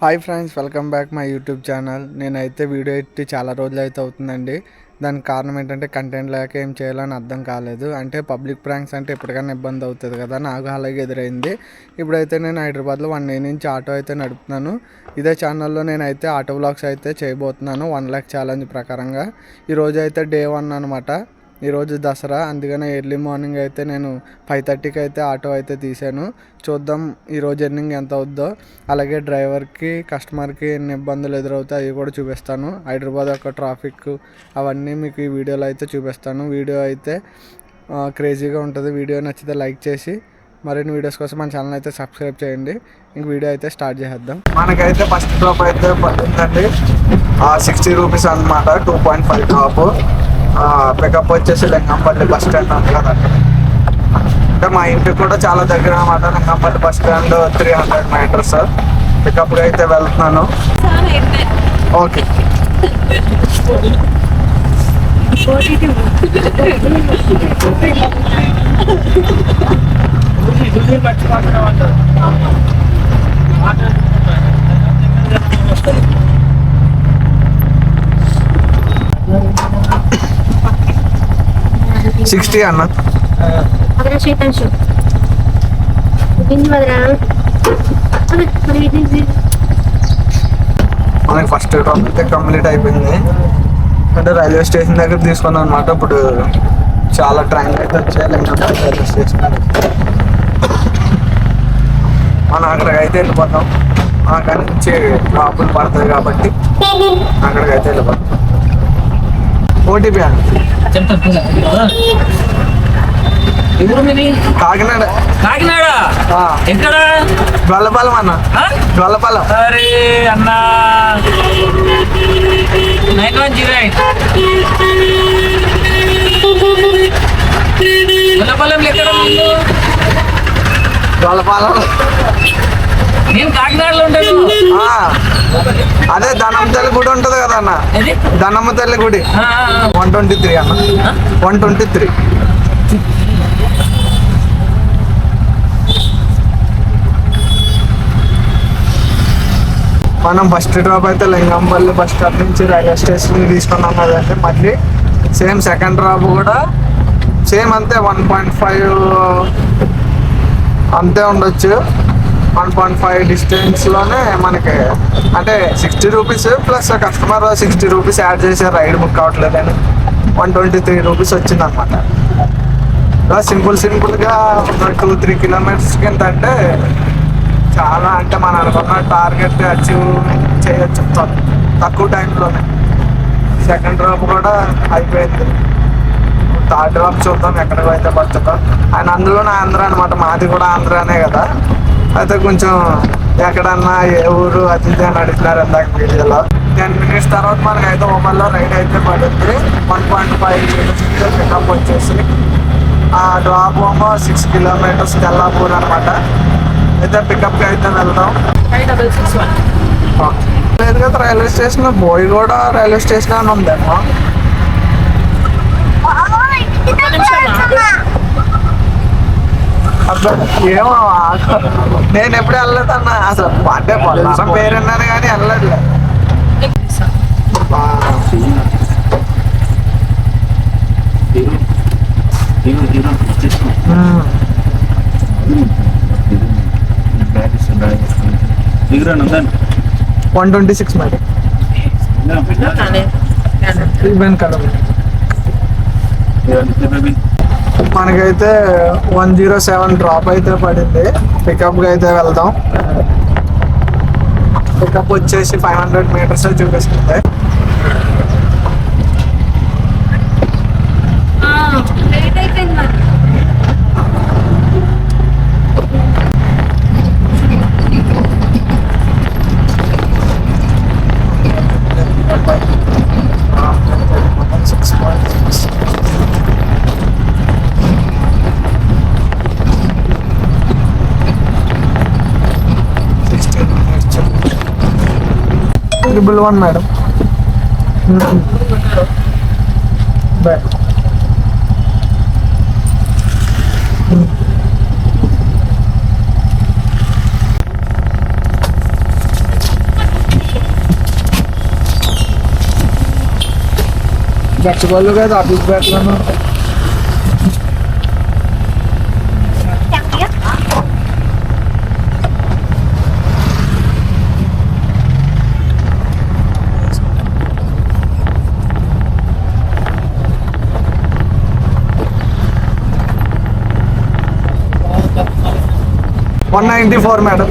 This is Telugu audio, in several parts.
Hi friends, welcome back my YouTube channel. నేనైతే వీడియో ఎట్టి చాలా రోజులు అయితే అవుతుందండి. దానికి కారణం ఏంటంటే కంటెంట్ లేక ఏం చేయాలని అర్థం కాలేదు. అంటే పబ్లిక్ ప్రాంక్స్ అంటే ఎప్పటికైనా ఇబ్బంది అవుతుంది కదా, నాకు అలాగే ఎదురైంది. ఇప్పుడైతే నేను హైదరాబాద్లో 1 డే నుంచి ఆటో అయితే నడుపుతున్నాను. ఇదే ఛానల్లో నేనైతే ఆటో వ్లాగ్స్ అయితే చేయబోతున్నాను 1 లక్ష ఛాలెంజ్ ప్రకారంగా. ఈరోజు అయితే డే 1 అనమాట. ఈరోజు దసరా, అందుకనే ఎర్లీ మార్నింగ్ అయితే నేను 5:30కి అయితే ఆటో అయితే తీసాను. చూద్దాం ఈరోజు ఎర్నింగ్ ఎంత అవుద్దో, అలాగే డ్రైవర్కి కస్టమర్కి ఎన్ని ఇబ్బందులు ఎదురవుతాయి అవి కూడా చూపిస్తాను. హైదరాబాద్ యొక్క ట్రాఫిక్ అవన్నీ మీకు ఈ వీడియోలో అయితే చూపిస్తాను. వీడియో అయితే క్రేజీగా ఉంటుంది. వీడియో నచ్చితే లైక్ చేసి మరిన్ని వీడియోస్ కోసం మన ఛానల్ అయితే సబ్స్క్రైబ్ చేయండి. ఇంక వీడియో అయితే స్టార్ట్ చేద్దాం. మనకైతే ఫస్ట్ డ్రాప్ అయితే పడుతుందండి 60 రూపీస్ అనమాట. 2.5 డ్రాప్. పికప్ వచ్చేసి లింగంపల్లి బస్ స్టాండ్ ఉంది కదండి. అంటే మా ఇంటికి కూడా చాలా దగ్గర అనమాట. Lingampally bus stand 300 meters. పికప్గా అయితే వెళ్తున్నాను. ఓకే. $60 అన్న. మనకి ఫస్ట్ డ్రాప్ అయితే కంప్లీట్ అయిపోయింది. అంటే రైల్వే స్టేషన్ దగ్గర తీసుకున్నాం అనమాట. ఇప్పుడు చాలా ట్రైన్లు అయితే వచ్చాయి రైల్వే స్టేషన్. మనం అక్కడికి అయితే వెళ్ళిపోతాం. అక్కడి నుంచి డ్రాపులు పడతాయి కాబట్టి అక్కడికి అయితే వెళ్ళిపోతాం. ఓటీపీ అండి. కాకినాడ. కాకినాడ ఎక్కడ? గొల్లపాలెం అన్న. గొల్లపాలెం. అరే అన్నా 9108 గొల్లపాలెం ఎక్కడ? గొల్లపాలెం. నేను కాకినాడలో ఉంటాను. అదే ధనమ్మ తల్లి గుడి ఉంటుంది కదా అన్న. ధనమ్మ తల్లి గుడి 123 అన్న. 123. మనం ఫస్ట్ డ్రాప్ అయితే లింగంపల్లి బస్ స్టాప్ నుంచి రైల్వే స్టేషన్ తీసుకున్నాం కదండి. మళ్ళీ సేమ్ సెకండ్ డ్రాప్ కూడా సేమ్ అంతే 1.5 అంతే ఉండొచ్చు. 1.5 డిస్టెన్స్లోనే మనకి అంటే 60 rupees plus customer 60 rupees add చేసే రైడ్ బుక్ అవ్వట్లేదని 123 రూపీస్ వచ్చిందనమాట. ఇలా సింపుల్గా 2-3 కిలోమీటర్స్ కింద అంటే చాలా, అంటే మనం అనుకున్న టార్గెట్ అచీవ్ చేయొచ్చు తక్కువ టైంలోనే. సెకండ్ డ్రాప్ కూడా అయిపోయింది. థర్డ్ డ్రాప్ చూద్దాం ఎక్కడికి అయితే పడుతుందో. ఆయన అందులోనే ఆంధ్ర అనమాట. మాది కూడా ఆంధ్రానే కదా. అయితే కొంచెం ఎక్కడన్నా ఏ ఊరు అది అని అడుగుతున్నారు ఇందాక వీడియోలో. 10 మినిట్స్ తర్వాత మనకైతే ఓమన్లో రైడ్ అయితే పడుతుంది. 1.5 పికప్ వచ్చేసి ఆ డ్రాప్ ఏమో 6 కిలోమీటర్స్ తెల్లాపూర్ అనమాట. అయితే పికప్కి అయితే వెళ్దాం. 5661 లేదు కదా railway station. Boiguda railway station అని ఉందేమో. ఏమో నేను ఎప్పుడు వెళ్ళలేదు అన్న. అసలు అంటే పొల్లారం పేరు అన్నాను కానీ వెళ్ళలేదు. $126 మరి మనకైతే 107 డ్రాప్ అయితే పడింది. పికప్గా అయితే వెళ్దాం. పికప్ వచ్చేసి 500 మీటర్స్ చూపిస్తుంది. $111 మేడం. బాయ్. గచ్చిబౌళ్ళు కదా అభిప్రాయాలను 194 మేడం.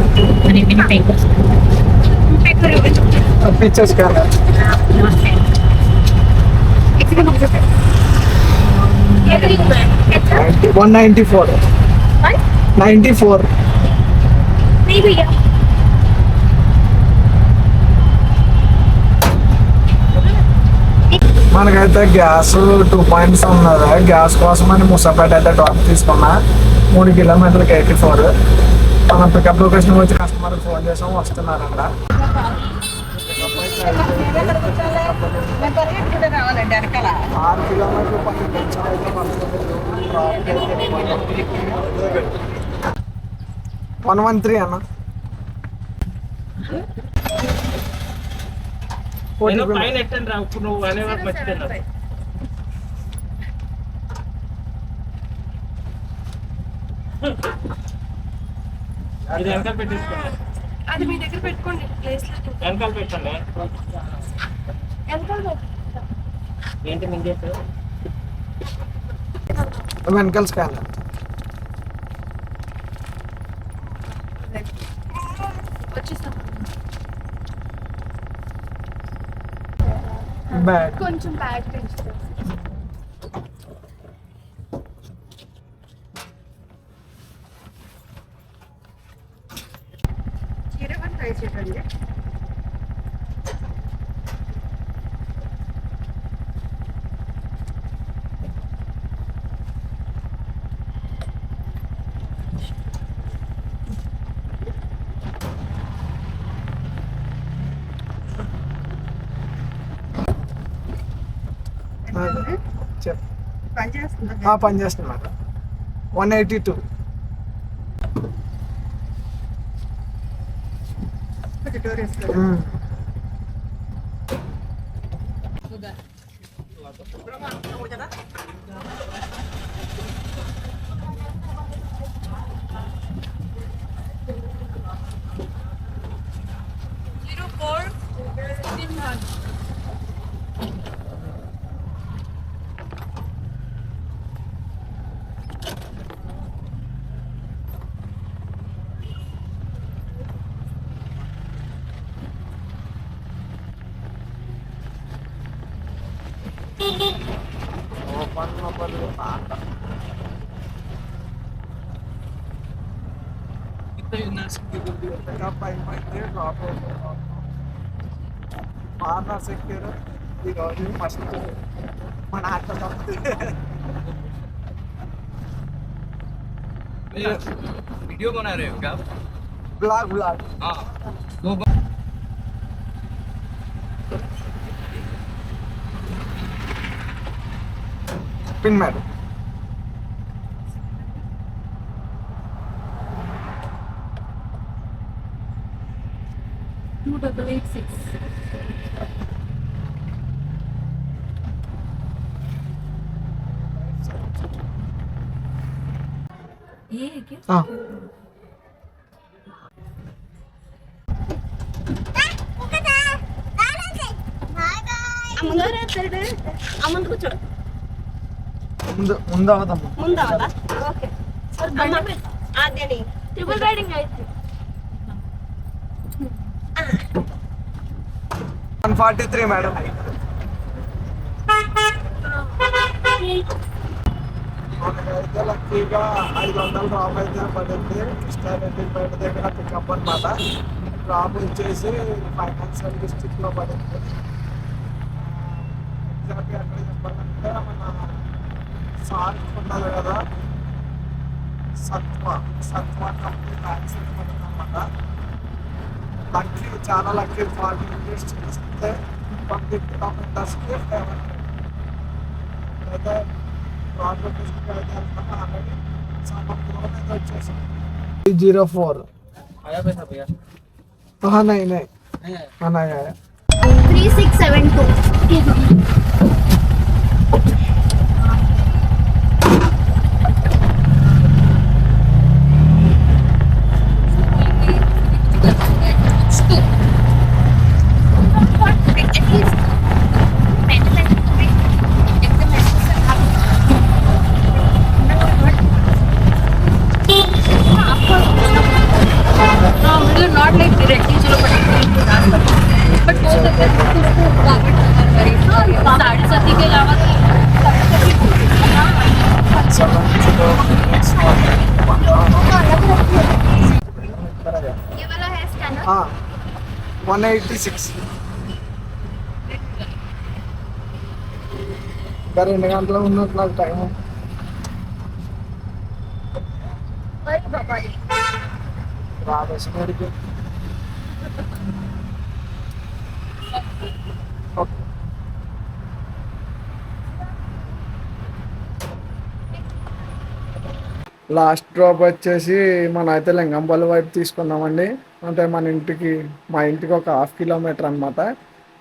పిక్చర్స్ కదా 194 94 మనకైతే గ్యాస్ 2 పాయింట్స్ ఉన్నది. గ్యాస్ కోసం అని ముసాపేట అయితే డ్రాప్ తీసుకున్నా 3 కిలోమీటర్లకి 84. మనం పికప్ లొకేషన్ వచ్చి కస్టమర్కి ఫోన్ చేసాం, వస్తున్నారంట. 6 కిలోమీటర్లు 113 అన్న. అది మీ దగ్గర పెట్టుకోండి, ప్లేస్ వెనకాల పెట్టండి. ఏంటి వెనకాల స్కానర్ వచ్చేస్తాం. బ్యాగ్ కొంచెం బ్యాగ్ పెంచుతాం. ట్రై చేయండి. పని చేస్తున్నా 182. మన वीडियो बना रहे हो क्या? ब्लॉग हाँ वो पिन मैडम 2886. ये है क्या? हाँ ముందు కూర్చో, ముందు అవదమ్మా. ముందు అవదా? ఓకే అదే ట్రిపుల్ రైడింగ్ అయితే 143 మేడం. మనకైతే లక్కీగా 500 డ్రాప్ అయితే పడింది. కృష్ణారెడ్డిపేట దగ్గర పికప్ అనమాట. డ్రాప్ వచ్చేసి ఫైనాన్షియల్ డిస్ట్రిక్ట్లో పడింది. ఎగ్జాక్ట్గా ఎక్కడ చెప్పాలంటే మన సార్ ఉన్నది కదా, సత్వ కంపెనీ యాక్సిడెంట్ పడింది అనమాట. లక్కీ, చాలా లక్కీ. 40 మినిట్స్ చూస్తే 20 కిలోమీటర్స్కి 500. అయితే రోడ్ లొకేషన్కి అయితే వెళ్తాము. ఆల్రెడీ సగం దూరం అయితే వచ్చేసాం. 304 आया पैसा भैया? हाँ नहीं नहीं नहीं आया। हाँ नहीं आया. 3672 मतलब नॉट लाइक डायरेक्टली चलो पर्टिकुलर को डांस करो बट हो सकता है कि उसको फॉरवर्ड करें साढ़े साथी के अलावा तो ये वाला है स्कैनर 186 ఇంకా 2 గంటలు ఉన్నట్టు నాకు టైం. अरे बाबा रे రావేసినడికి లాస్ట్ డ్రాప్ వచ్చేసి మన అయితే లింగంపల్లి వైపు తీసుకున్నామండి. అంటే మా ఇంటికి ఒక 1/2 కిలోమీటర్ అనమాట.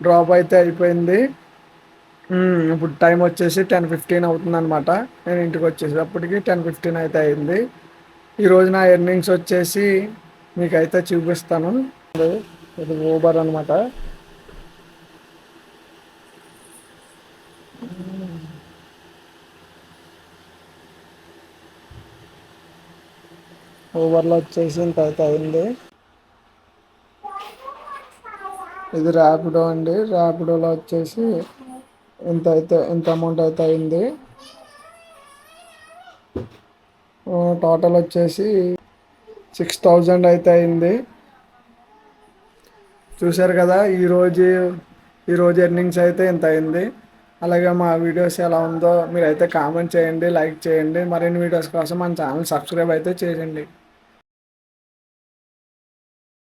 డ్రాప్ అయితే అయిపోయింది. ఇప్పుడు టైం వచ్చేసి 10:15 అవుతుంది అనమాట. నేను ఇంటికి వచ్చేసేటప్పటికి 10:15 అయితే అయింది. ఈరోజు నా ఎర్నింగ్స్ వచ్చేసి మీకైతే చూపిస్తాను. ఇది ఊబర్ అనమాట. ఊబర్లో వచ్చేసి ఇంత అయితే అయింది. ఇది ర్యాపిడో అండి. ర్యాపిడోలో వచ్చేసి ఇంత అమౌంట్ అయితే అయింది. టోటల్ వచ్చేసి 6,000 అయితే అయింది. చూశారు కదా ఈరోజు ఎర్నింగ్స్ అయితే ఇంత అయింది. అలాగే మా వీడియోస్ ఎలా ఉందో మీరైతే కామెంట్ చేయండి, లైక్ చేయండి. మరిన్ని వీడియోస్ కోసం మన ఛానల్ సబ్స్క్రైబ్ అయితే చేయండి.